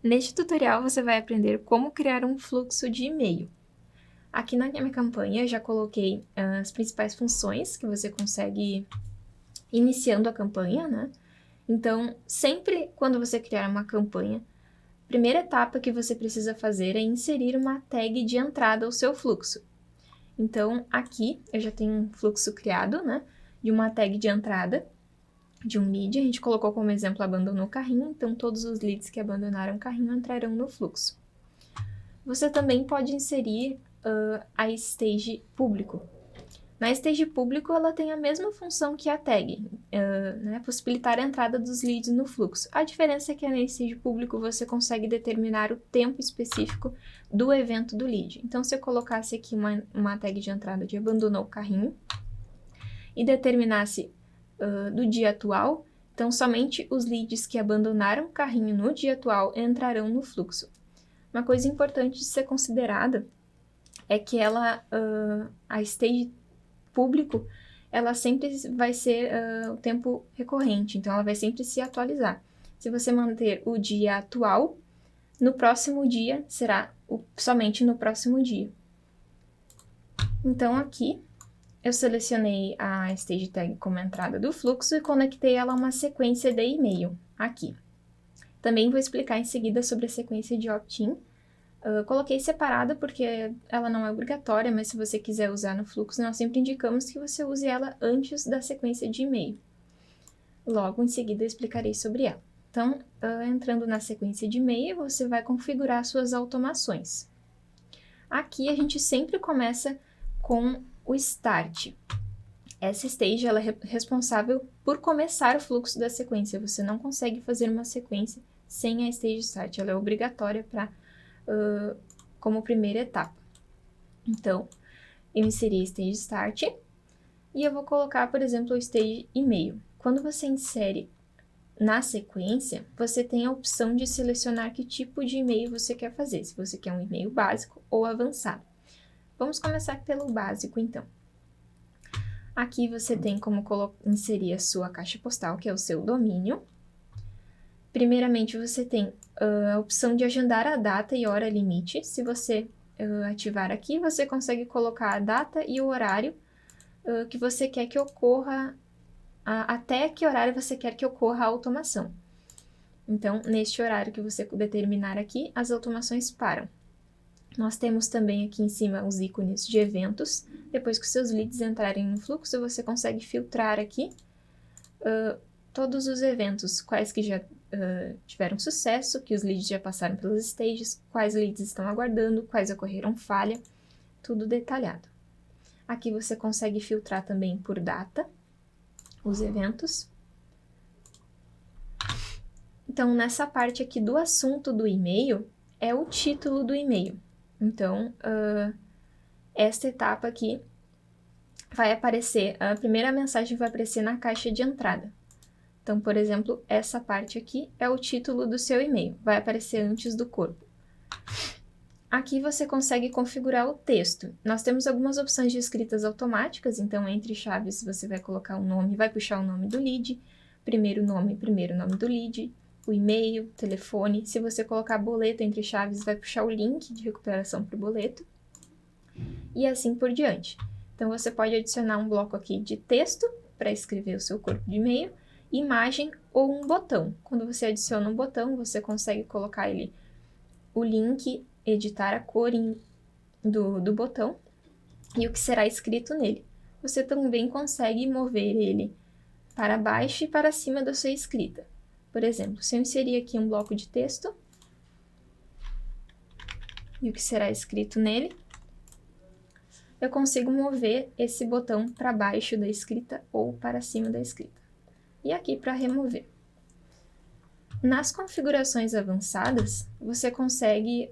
Neste tutorial, você vai aprender como criar um fluxo de e-mail. Aqui na minha campanha, já coloquei as principais funções que você consegue iniciando a campanha, né? Então, sempre quando você criar uma campanha, a primeira etapa que você precisa fazer é inserir uma tag de entrada ao seu fluxo. Então, aqui eu já tenho um fluxo criado, né? De uma tag de entrada de um lead, a gente colocou como exemplo abandonou o carrinho, então todos os leads que abandonaram o carrinho entrarão no fluxo. Você também pode inserir a stage público. Na stage público, ela tem a mesma função que a tag, né, possibilitar a entrada dos leads no fluxo. A diferença é que na stage público você consegue determinar o tempo específico do evento do lead. Então, se eu colocasse aqui uma tag de entrada de abandonou o carrinho e determinasse do dia atual, então somente os leads que abandonaram o carrinho no dia atual entrarão no fluxo. Uma coisa importante de ser considerada é que a stage público, ela sempre vai ser o tempo recorrente, então ela vai sempre se atualizar. Se você manter o dia atual, no próximo dia será somente no próximo dia. Então aqui eu selecionei a stage tag como entrada do fluxo e conectei ela a uma sequência de e-mail aqui. Também vou explicar em seguida sobre a sequência de opt-in. Coloquei separada porque ela não é obrigatória, mas se você quiser usar no fluxo, nós sempre indicamos que você use ela antes da sequência de e-mail. Logo em seguida eu explicarei sobre ela. Então, entrando na sequência de e-mail, você vai configurar suas automações. Aqui a gente sempre começa com o start. Essa stage ela é responsável por começar o fluxo da sequência. Você não consegue fazer uma sequência sem a stage start. Ela é obrigatória como primeira etapa. Então, eu inseri stage start e eu vou colocar, por exemplo, o stage e-mail. Quando você insere na sequência, você tem a opção de selecionar que tipo de e-mail você quer fazer, se você quer um e-mail básico ou avançado. Vamos começar pelo básico, então. Aqui você tem como inserir a sua caixa postal, que é o seu domínio. Primeiramente, você tem a opção de agendar a data e hora limite. Se você ativar aqui, você consegue colocar a data e o horário que você quer que ocorra, até que horário você quer que ocorra a automação. Então, neste horário que você determinar aqui, as automações param. Nós temos também aqui em cima os ícones de eventos. Depois que os seus leads entrarem no fluxo, você consegue filtrar aqui todos os eventos, quais que já tiveram sucesso, que os leads já passaram pelas stages, quais leads estão aguardando, quais ocorreram falha, tudo detalhado. Aqui você consegue filtrar também por data os eventos. Então, nessa parte aqui do assunto do e-mail, é o título do e-mail. Então, esta etapa aqui vai aparecer, a primeira mensagem vai aparecer na caixa de entrada. Então, por exemplo, essa parte aqui é o título do seu e-mail, vai aparecer antes do corpo. Aqui você consegue configurar o texto. Nós temos algumas opções de escritas automáticas, então entre chaves você vai colocar o nome, vai puxar o nome do lead, primeiro nome do lead, o e-mail, telefone. Se você colocar boleto entre chaves, vai puxar o link de recuperação para o boleto. E assim por diante. Então, você pode adicionar um bloco aqui de texto para escrever o seu corpo de e-mail, imagem ou um botão. Quando você adiciona um botão, você consegue colocar o link, editar a cor do botão e o que será escrito nele. Você também consegue mover ele para baixo e para cima da sua escrita. Por exemplo, se eu inserir aqui um bloco de texto e o que será escrito nele, eu consigo mover esse botão para baixo da escrita ou para cima da escrita. E aqui para remover. Nas configurações avançadas, você consegue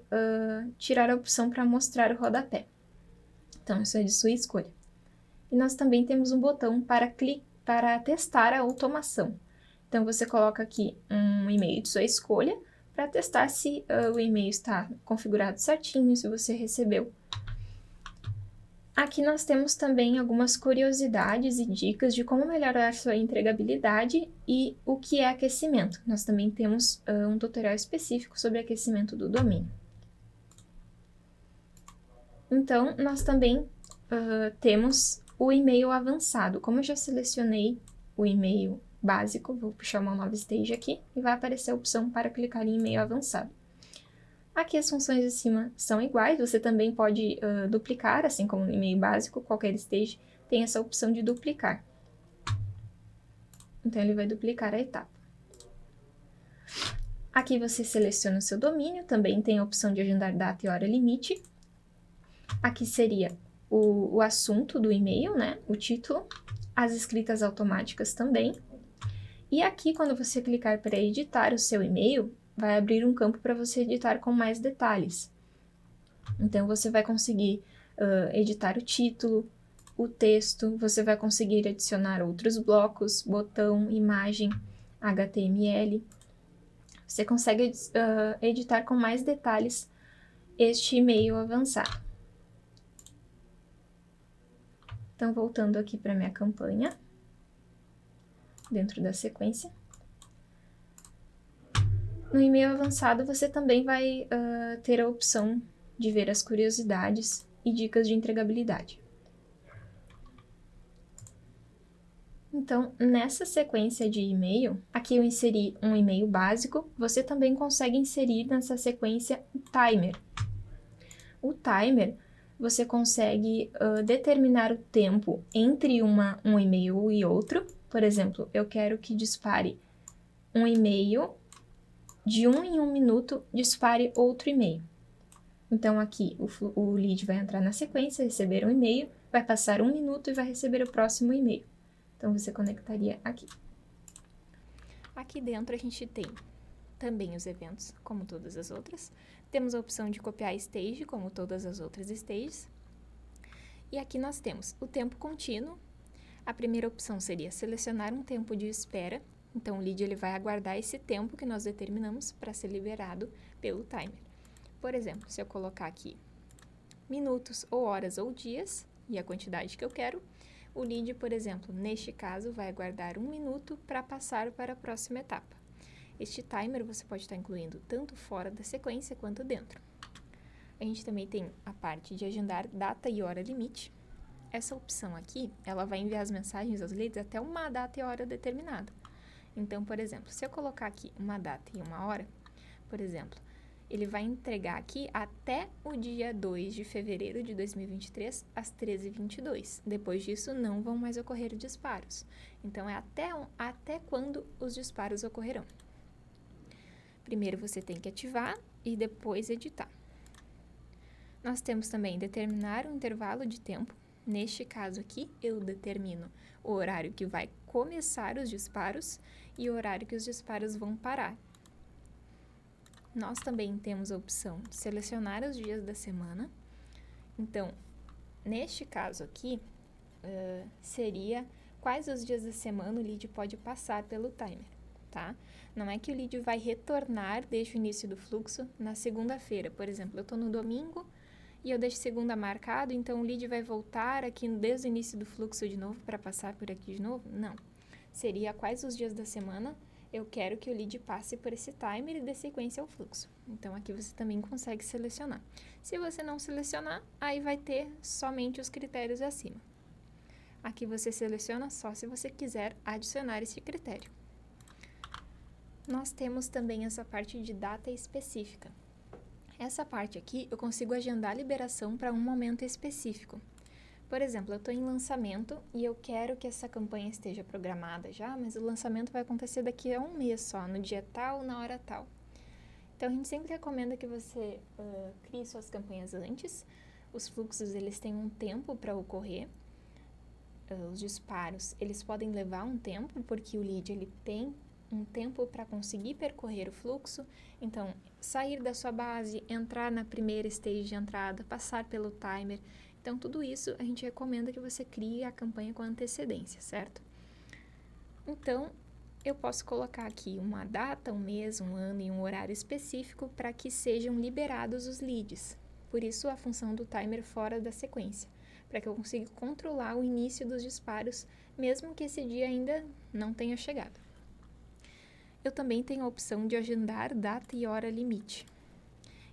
tirar a opção para mostrar o rodapé. Então, isso é de sua escolha. E nós também temos um botão para testar a automação. Então, você coloca aqui um e-mail de sua escolha para testar se o e-mail está configurado certinho, se você recebeu Aqui nós temos também algumas curiosidades e dicas de como melhorar sua entregabilidade e o que é aquecimento. Nós também temos um tutorial específico sobre aquecimento do domínio. Então, nós também temos o e-mail avançado. Como eu já selecionei o e-mail básico, vou puxar uma nova stage aqui e vai aparecer a opção para clicar em e-mail avançado. Aqui as funções de cima são iguais, você também pode duplicar, assim como no e-mail básico, qualquer stage tem essa opção de duplicar. Então, ele vai duplicar a etapa. Aqui você seleciona o seu domínio, também tem a opção de agendar data e hora limite. Aqui seria o assunto do e-mail, né? O título, as escritas automáticas também. E aqui, quando você clicar para editar o seu e-mail, vai abrir um campo para você editar com mais detalhes. Então, você vai conseguir editar o título, o texto, você vai conseguir adicionar outros blocos, botão, imagem, HTML. Você consegue editar com mais detalhes este e-mail avançado. Então, voltando aqui para minha campanha, dentro da sequência. No e-mail avançado, você também vai ter a opção de ver as curiosidades e dicas de entregabilidade. Então, nessa sequência de e-mail, aqui eu inseri um e-mail básico, você também consegue inserir nessa sequência o timer. O timer, você consegue determinar o tempo entre um e-mail e outro. Por exemplo, eu quero que dispare um e-mail, de 1 em 1 minuto, dispare outro e-mail. Então, aqui, o lead vai entrar na sequência, receber um e-mail, vai passar 1 minuto e vai receber o próximo e-mail. Então, você conectaria aqui. Aqui dentro a gente tem também os eventos, como todas as outras. Temos a opção de copiar stage, como todas as outras stages. E aqui nós temos o tempo contínuo. A primeira opção seria selecionar um tempo de espera. Então, o lead ele vai aguardar esse tempo que nós determinamos para ser liberado pelo timer. Por exemplo, se eu colocar aqui minutos, ou horas, ou dias, e a quantidade que eu quero, o lead, por exemplo, neste caso, vai aguardar 1 minuto para passar para a próxima etapa. Este timer você pode estar incluindo tanto fora da sequência quanto dentro. A gente também tem a parte de agendar data e hora limite. Essa opção aqui, ela vai enviar as mensagens aos leads até uma data e hora determinada. Então, por exemplo, se eu colocar aqui uma data e uma hora, por exemplo, ele vai entregar aqui até o dia 2 de fevereiro de 2023, às 13h22. Depois disso, não vão mais ocorrer disparos. Então, é até quando os disparos ocorrerão. Primeiro, você tem que ativar e depois editar. Nós temos também determinar um intervalo de tempo. Neste caso aqui, eu determino o horário que vai começar os disparos e o horário que os disparos vão parar. Nós também temos a opção de selecionar os dias da semana. Então, neste caso aqui, seria quais os dias da semana o lead pode passar pelo timer, tá? Não é que o lead vai retornar desde o início do fluxo na segunda-feira. Por exemplo, eu estou no domingo e eu deixo segunda marcado, então o lead vai voltar aqui desde o início do fluxo de novo para passar por aqui de novo? Não. Seria quais os dias da semana eu quero que o lead passe por esse timer e dê sequência ao fluxo. Então, aqui você também consegue selecionar. Se você não selecionar, aí vai ter somente os critérios acima. Aqui você seleciona só se você quiser adicionar esse critério. Nós temos também essa parte de data específica. Essa parte aqui eu consigo agendar a liberação para um momento específico. Por exemplo, eu estou em lançamento e eu quero que essa campanha esteja programada já, mas o lançamento vai acontecer daqui a 1 mês só, no dia tal, na hora tal. Então, a gente sempre recomenda que você crie suas campanhas antes. Os fluxos, eles têm um tempo para ocorrer. Os disparos, eles podem levar um tempo, porque o lead, ele tem um tempo para conseguir percorrer o fluxo. Então, sair da sua base, entrar na primeira stage de entrada, passar pelo timer. Então, tudo isso a gente recomenda que você crie a campanha com antecedência, certo? Então, eu posso colocar aqui uma data, um mês, um ano e um horário específico para que sejam liberados os leads. Por isso, a função do timer fora da sequência, para que eu consiga controlar o início dos disparos, mesmo que esse dia ainda não tenha chegado. Eu também tenho a opção de agendar data e hora limite.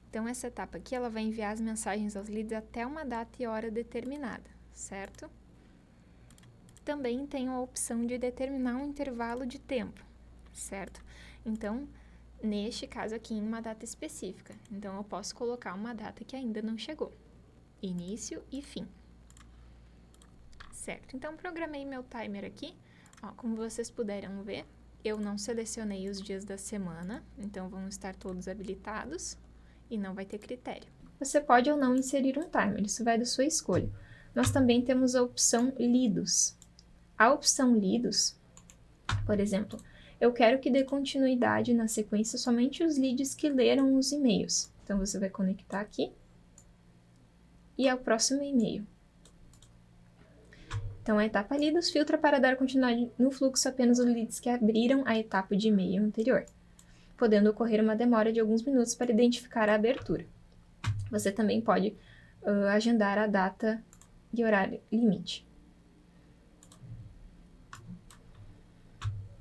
Então, essa etapa aqui, ela vai enviar as mensagens aos leads até uma data e hora determinada, certo? Também tenho a opção de determinar um intervalo de tempo, certo? Então, neste caso aqui, em uma data específica. Então, eu posso colocar uma data que ainda não chegou. Início e fim. Certo, então programei meu timer aqui. Ó, como vocês puderam ver, eu não selecionei os dias da semana, então vão estar todos habilitados e não vai ter critério. Você pode ou não inserir um timer, isso vai da sua escolha. Nós também temos a opção lidos. A opção lidos, por exemplo, eu quero que dê continuidade na sequência somente os leads que leram os e-mails. Então, você vai conectar aqui e ao próximo e-mail. Então, a etapa lidos filtra para dar continuidade no fluxo apenas os leads que abriram a etapa de e-mail anterior, podendo ocorrer uma demora de alguns minutos para identificar a abertura. Você também pode agendar a data e horário limite.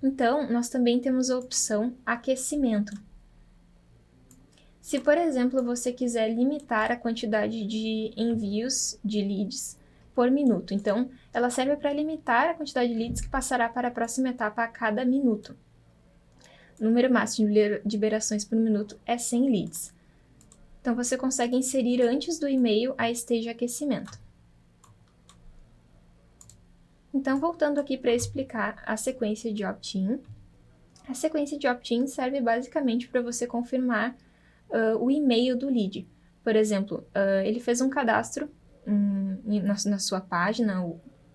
Então, nós também temos a opção aquecimento. Se, por exemplo, você quiser limitar a quantidade de envios de leads por minuto, então, ela serve para limitar a quantidade de leads que passará para a próxima etapa a cada minuto. O número máximo de liberações por minuto é 100 leads. Então, você consegue inserir antes do e-mail a stage aquecimento. Então, voltando aqui para explicar a sequência de opt-in. A sequência de opt-in serve basicamente para você confirmar o e-mail do lead. Por exemplo, ele fez um cadastro na sua página,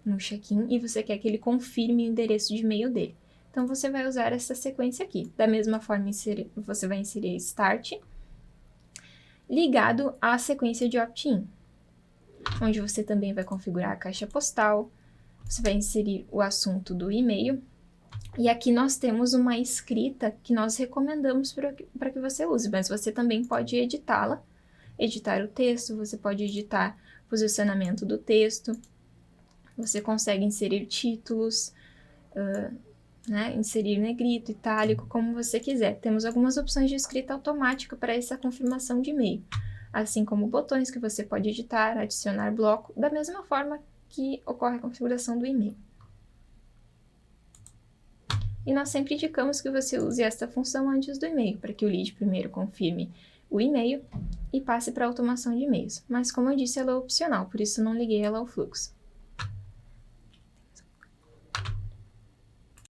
no check-in, e você quer que ele confirme o endereço de e-mail dele. Então, você vai usar essa sequência aqui. Da mesma forma, você vai inserir start ligado à sequência de opt-in, onde você também vai configurar a caixa postal, você vai inserir o assunto do e-mail, e aqui nós temos uma escrita que nós recomendamos para que você use, mas você também pode editá-la, editar o texto, você pode editar o posicionamento do texto, você consegue inserir títulos, inserir negrito, itálico, como você quiser. Temos algumas opções de escrita automática para essa confirmação de e-mail, assim como botões que você pode editar, adicionar bloco, da mesma forma que ocorre a configuração do e-mail. E nós sempre indicamos que você use esta função antes do e-mail, para que o lead primeiro confirme o e-mail e passe para a automação de e-mails. Mas, como eu disse, ela é opcional, por isso não liguei ela ao fluxo.